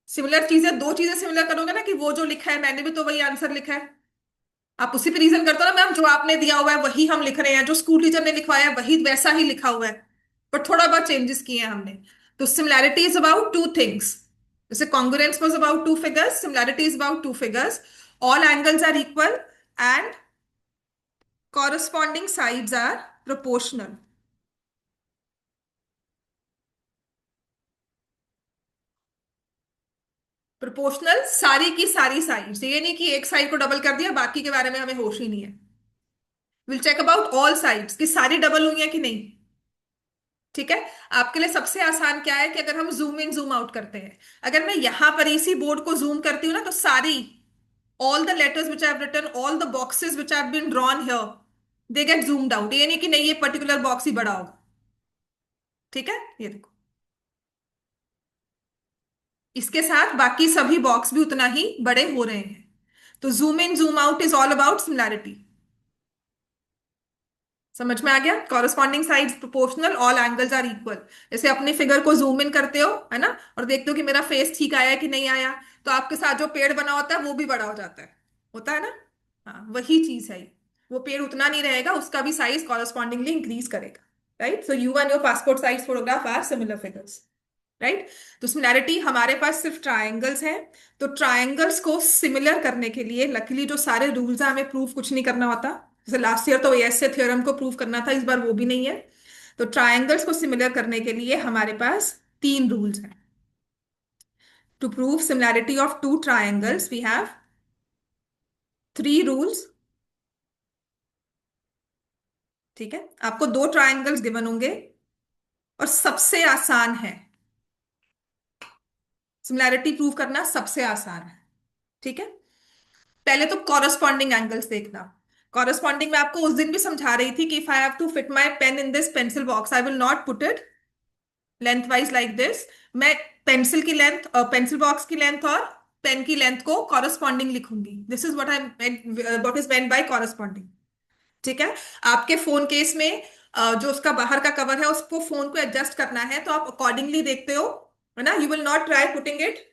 सिमिलर चीजें, 2 चीजें सिमिलर करोगे ना, कि वो जो लिखा है मैंने भी तो वही आंसर लिखा है, आप उसी पे रीजन करते हो ना, मैम जो आपने दिया हुआ है वही हम लिख रहे हैं, जो स्कूल टीचर ने लिखवाया है वही वैसा ही लिखा हुआ है, पर थोड़ा बहुत चेंजेस किए हैं हमने। तो सिमिलैरिटी इज अबाउट 2 थिंग्स, जैसे congruence was about 2 figures, similarity is about 2 figures, all angles are equal and corresponding sides are proportional। Proportional सारी की सारी साइड्स, ये नहीं कि एक साइड को डबल कर दिया बाकी के बारे में हमें होश ही नहीं है। Will check about all sides कि सारी डबल हुई है कि नहीं, ठीक है। आपके लिए सबसे आसान क्या है कि अगर हम जूम इन जूम आउट करते हैं, अगर मैं यहां पर इसी बोर्ड को जूम करती हूँ ना, तो सारी, all the letters which I have written, all the boxes which have been drawn here, they get zoomed out. ये नहीं कि नहीं ये पर्टिकुलर बॉक्स ही बड़ा होगा, ठीक है। ये देखो, इसके साथ बाकी सभी बॉक्स भी उतना ही बड़े हो रहे हैं। तो zoom in zoom out is all about similarity. समझ में आ गया? Corresponding sides proportional, all angles are equal. जैसे अपने फिगर को जूम इन करते हो, है ना, और देखते हो कि मेरा फेस ठीक आया है कि नहीं आया, तो आपके साथ जो पेड़ बना होता है वो भी बड़ा हो जाता है, होता है ना। हाँ, वही चीज है ये। वो पेड़ उतना नहीं रहेगा, उसका भी साइज कॉरस्पॉन्डिंगली इंक्रीज करेगा, right. So you and your passport size photograph are similar figures, right. तो सिमिलैरिटी हमारे पास सिर्फ ट्रायंगल्स हैं। तो ट्रायंगल्स को सिमिलर करने के लिए लकीली जो सारे रूल्स हैं, हमें प्रूफ कुछ नहीं करना होता। जैसे लास्ट ईयर तो एएस से थ्योरम को प्रूव करना था, इस बार वो भी नहीं है। तो ट्रायंगल्स को सिमिलर करने के लिए हमारे पास 3 रूल्स हैं। To prove similarity of 2 triangles we have 3 rules, ठीक है। आपको 2 ट्रायंगल्स गिवन होंगे, और सबसे आसान है सिमिलैरिटी प्रूव करना, सबसे आसान है, ठीक है। पहले तो कॉरस्पॉन्डिंग एंगल्स देखना। कॉरस्पॉन्डिंग में आपको उस दिन भी समझा रही थी कि if I have to fit my pen in this pencil box, I will not put it length wise like this. मैं पेंसिल की लेंथ, पेंसिल बॉक्स की लेंथ और पेन की लेंथ को कॉरस्पॉन्डिंग लिखूंगी। This is what I what is meant by corresponding, ठीक है। आपके फोन केस में जो उसका बाहर का कवर है उसको फोन को एडजस्ट करना है तो आप अकॉर्डिंगली देखते हो, है ना। You will not try putting it,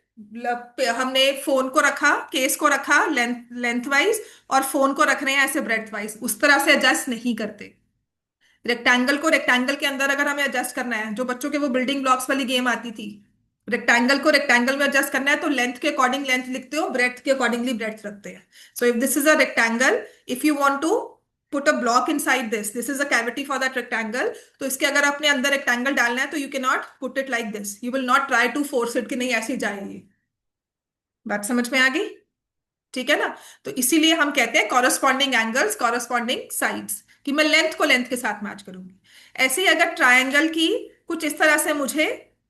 हमने फोन को रखा, केस को रखा लेंथ वाइज, और फोन को रख रहे हैं ऐसे ब्रेथ वाइज, उस तरह से एडजस्ट नहीं करते। रेक्टेंगल को रेक्टेंगल के अंदर अगर हमें एडजस्ट करना है, जो बच्चों के वो बिल्डिंग ब्लॉक्स वाली गेम आती थी, रेक्टेंगल को रेक्टेंगल में एडजस्ट करना है तो लेंथ के अकॉर्डिंग लेंथ लिखते हो, ब्रेथ के अकॉर्डिंगली ब्रेथ रखते हैं। So if this is a rectangle, if you want to put a block inside this is a cavity for that rectangle, तो इसके अगर अपने अंदर रेक्टेंगल डालना है तो you can not put it like this, you will not try to force it कि नहीं ऐसे ही जाएगी। बात समझ में आ गई? ठीक है ना। तो इसीलिए हम कहते हैं कॉरस्पॉन्डिंग एंगल्स, कॉरस्पॉन्डिंग साइड्स, कि मैं लेंथ को लेंथ के साथ मैच करूंगी। ऐसे ही अगर ट्रायंगल की कुछ इस तरह से मुझे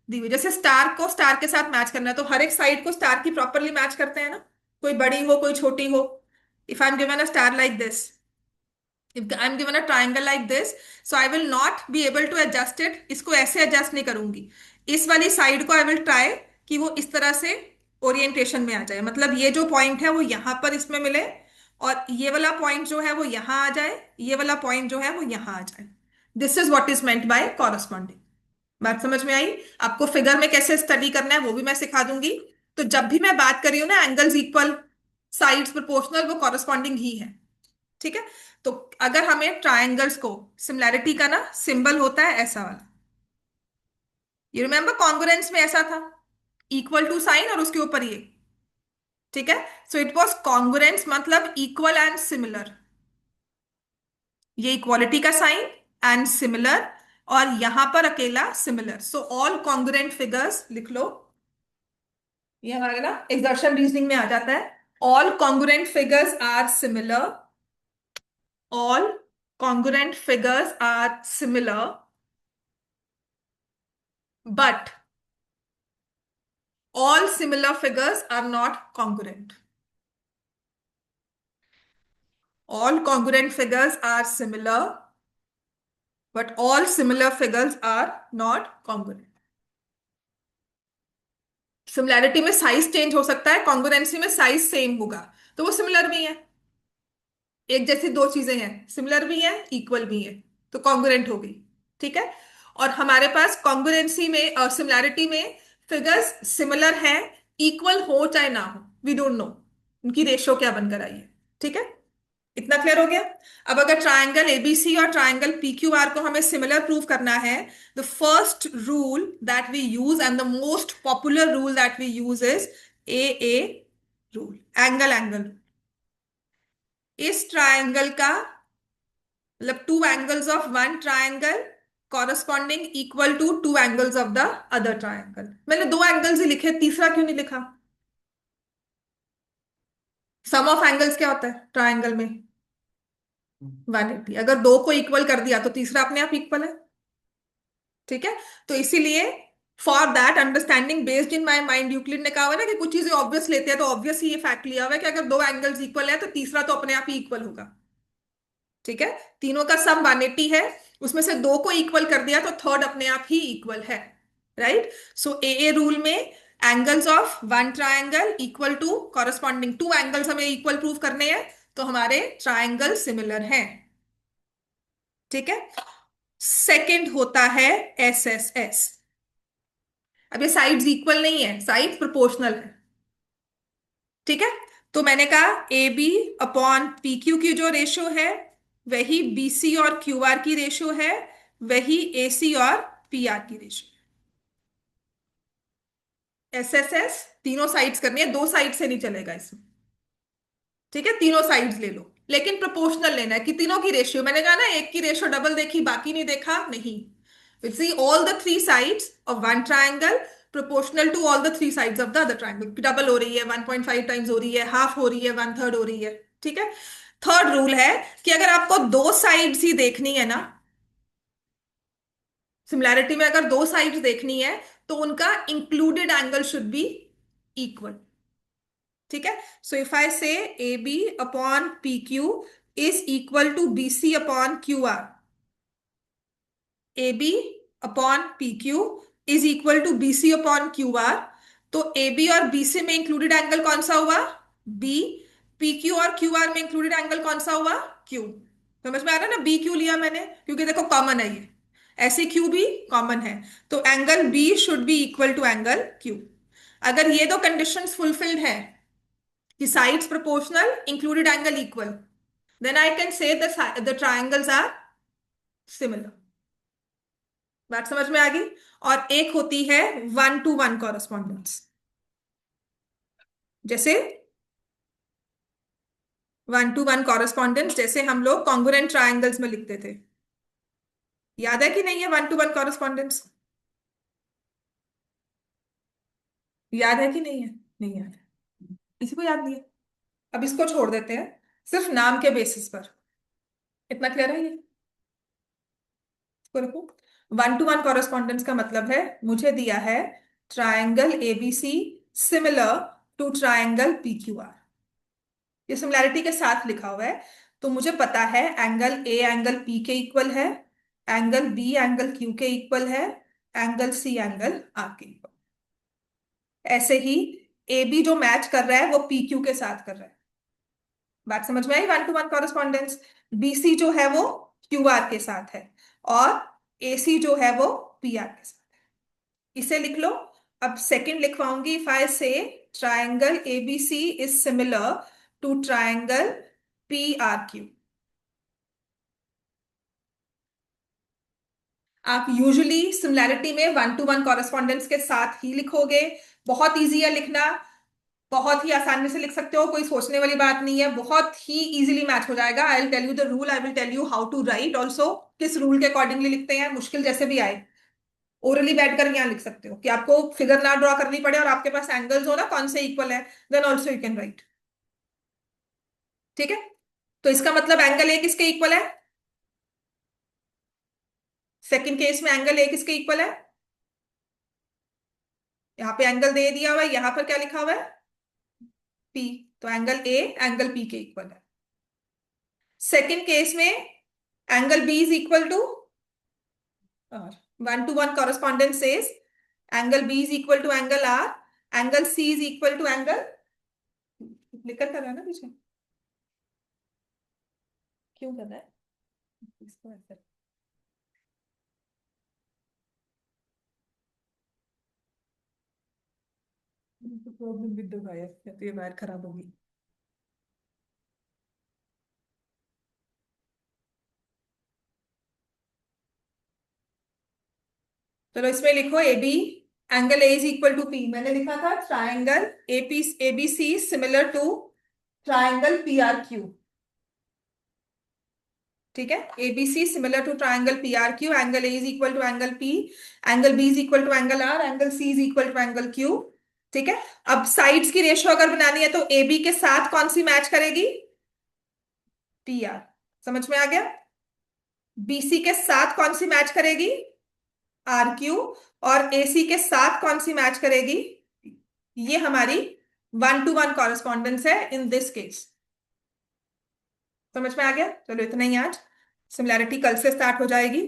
दी हुई, जैसे स्टार को स्टार के साथ मैच करना है तो हर एक साइड को स्टार की प्रॉपरली मैच करते हैं ना, कोई बड़ी हो कोई छोटी हो। If I am given a star like this, if I'm given a triangle like this, so I will not be able to adjust it, इसको ऐसे एडजस्ट नहीं करूंगी, इस वाली साइड को आई विल ट्राई कि वो इस तरह से ओरिएंटेशन में आ जाए, मतलब ये जो पॉइंट है वो यहां पर इसमें मिले, और ये वाला पॉइंट जो है वो यहां आ जाए, ये वाला पॉइंट जो है वो यहां आ जाए। This is what is meant by corresponding. बात समझ में आई? आपको फिगर में कैसे स्टडी करना है वो भी मैं सिखा दूंगी। तो जब भी मैं बात कर रही हूँ ना एंगल्स इक्वल, साइड्स प्रोपोर्शनल, वो कॉरस्पॉन्डिंग ही है। ठीक है। तो अगर हमें ट्रायंगल्स को, सिमिलैरिटी का ना सिंबल होता है ऐसा वाला, ये रिमेंबर कॉन्ग्रुएंस में ऐसा था, इक्वल टू साइन और उसके ऊपर ये। ठीक है। सो इट वाज कॉन्ग्रुएंस मतलब इक्वल एंड सिमिलर, ये इक्वालिटी का साइन एंड सिमिलर, और यहां पर अकेला similar, so all congruent figures लिख लो। ये हमारे ना एक्सर्शन रीजनिंग में आ जाता है। All congruent figures are similar, all congruent figures are similar, but all similar figures are not congruent. All congruent figures are similar, but all similar figures are not congruent. Similarity में size change हो सकता है, congruency में size same होगा, तो वो similar भी है। एक जैसी दो चीजें हैं, सिमिलर भी है इक्वल भी है, तो कॉन्ग्रुएंट हो गई। ठीक है। और हमारे पास कॉन्ग्रुएंसी में और सिमिलैरिटी में फिगर्स सिमिलर हैं, इक्वल हो चाहे ना हो, वी डोंट नो उनकी रेशियो क्या बनकर आई है। ठीक है। इतना क्लियर हो गया। अब अगर ट्रायंगल एबीसी और ट्रायंगल पीक्यूआर को हमें सिमिलर प्रूव करना है, the first rule that we use and the most popular rule that we use is A rule, angle angle. इस ट्रायंगल का मतलब two angles of one triangle corresponding equal to two angles of the other triangle. मैंने दो angles ही लिखे, तीसरा क्यों नहीं लिखा? सम ऑफ एंगल्स क्या होता है ट्रायंगल में? 180। अगर दो को इक्वल कर दिया तो तीसरा अपने आप इक्वल है। ठीक है। तो इसीलिए for that understanding based in my mind, Euclid ने कहा हुआ है ना कि कुछ चीजें ऑब्वियस लेते हैं, तो ऑब्वियस ही ये फैक्ट लिया हुआ है कि अगर दो एंगल्स इक्वल है तो तीसरा तो अपने आप ही इक्वल होगा। ठीक है। तीनों का सम 180 है, उसमें से दो को इक्वल कर दिया तो थर्ड अपने आप ही इक्वल है। राइट। सो ए रूल में angles of one triangle equal to corresponding two angles हमें इक्वल प्रूव करने हैं, तो हमारे ट्रायंगल सिमिलर हैं। ठीक है। सेकंड होता है एस एस एस। अब ये साइड्स इक्वल नहीं है, साइड प्रोपोर्शनल है। ठीक है। तो मैंने कहा A B upon P Q की जो रेशियो है वही बी सी और क्यू आर की रेशियो है, वही ए सी और पी आर की रेशियो। एस एस एस तीनों साइड्स करनी है, दो साइड से नहीं चलेगा इसमें। ठीक है। तीनों साइड्स ले लो, लेकिन प्रोपोर्शनल लेना है कि तीनों की रेशियो, मैंने कहा ना एक की रेशियो डबल देखी बाकी नहीं देखा, नहीं। See all the three sides of one triangle proportional to all the three sides of the other triangle, double हो रही है 1.5 टाइम्स हो रही है, हाफ हो रही है, वन थर्ड हो रही है। ठीक है। थर्ड रूल है कि अगर आपको दो साइड्स ही देखनी है ना, सिमिलैरिटी में अगर दो साइड्स देखनी है तो उनका included angle should be equal. ठीक है। So if I say A B upon P Q is equal to B C upon Q R, A B upon P Q is equal to B C upon Q R, तो A B और B C में included angle कौन सा हुआ? B. P Q और Q R में included angle कौन सा हुआ? क्यू। समझ में आ रहा है ना, बी क्यों लिया मैंने, क्योंकि देखो कॉमन है ये, ऐसे क्यू भी कॉमन है, तो angle B should be equal to angle Q. अगर ये दो कंडीशंस फुलफिल्ड है कि sides proportional included angle equal, then I can say the triangles are similar. बात समझ में आ गई। और एक होती है वन टू वन कॉरेस्पॉन्डेंस, जैसे वन टू वन कॉरेस्पॉन्डेंस जैसे हम लोग कॉन्ग्रुएंट ट्राइंगल्स में लिखते थे। याद है कि नहीं है वन टू वन कॉरेस्पॉन्डेंस? याद है कि नहीं है? नहीं याद है, किसी को याद नहीं है? अब इसको छोड़ देते हैं, सिर्फ नाम के बेसिस पर। इतना क्लियर है ये? इसको रखो। वन टू वन कॉरेस्पॉन्डेंस का मतलब है मुझे दिया है triangle ABC similar to triangle P Q R, ये सिमिलैरिटी के साथ लिखा हुआ है, तो मुझे पता है एंगल ए एंगल पी के इक्वल है, एंगल बी एंगल क्यू के इक्वल है, एंगल सी एंगल आर के इक्वल। ऐसे ही ए बी जो मैच कर रहा है वो पी क्यू के साथ कर रहा है। बात समझ में आई, one to one correspondence. BC जो है वो क्यू आर के साथ है, और एसी जो है वो पी आर के साथ। इसे लिख लो। अब second लिखवाऊंगी, if I say triangle ABC is similar to triangle P R Q. आप यूजुअली सिमिलैरिटी में वन टू वन कॉरेस्पॉन्डेंस के साथ ही लिखोगे। बहुत इजी है लिखना, बहुत ही आसानी से लिख सकते हो, कोई सोचने वाली बात नहीं है, बहुत ही इजीली मैच हो जाएगा। I will tell you the rule, I will tell you how to write also, किस रूल के अकॉर्डिंगली लिखते हैं, मुश्किल जैसे भी आए ओरली बैठ कर यहाँ लिख सकते हो कि आपको फिगर ना ड्रॉ करनी पड़े और आपके पास एंगल्स हो ना कौन से इक्वल है, then also you can write. ठीक है, तो इसका मतलब एंगल ए किसके इक्वल है? सेकंड केस में एंगल ए किसके इक्वल है? यहाँ पे एंगल दे दिया हुआ है, यहाँ पर क्या लिखा हुआ है? पी, तो एंगल ए एंगल पी के इक्वल है। सेकंड केस में angle B is equal to, one to one correspondence says angle B is equal to angle R, angle C is equal to angle, लिखकर कर रहा है ना पीछे, क्यों कर रहा है इसको ऐसे? प्रॉब्लम विद द वायर, या तो ये वायर खराब होगी। चलो इसमें लिखो A B, angle A is equal to P, मैंने लिखा था triangle AP ABC similar to triangle P R Q. ठीक है, ABC similar to triangle P R Q, angle A is equal to angle P, angle B is equal to angle R, angle C is equal to angle Q. ठीक है, अब sides की ratio अगर बनानी है तो ए बी के साथ कौन सी मैच करेगी? P R. समझ में आ गया? बीसी के साथ कौन सी मैच करेगी? R Q. और एसी के साथ कौन सी मैच करेगी? ये हमारी वन टू वन कॉरेस्पॉन्डेंस है इन दिस केस। समझ में आ गया? चलो इतना ही आज, सिमिलैरिटी कल से स्टार्ट हो जाएगी।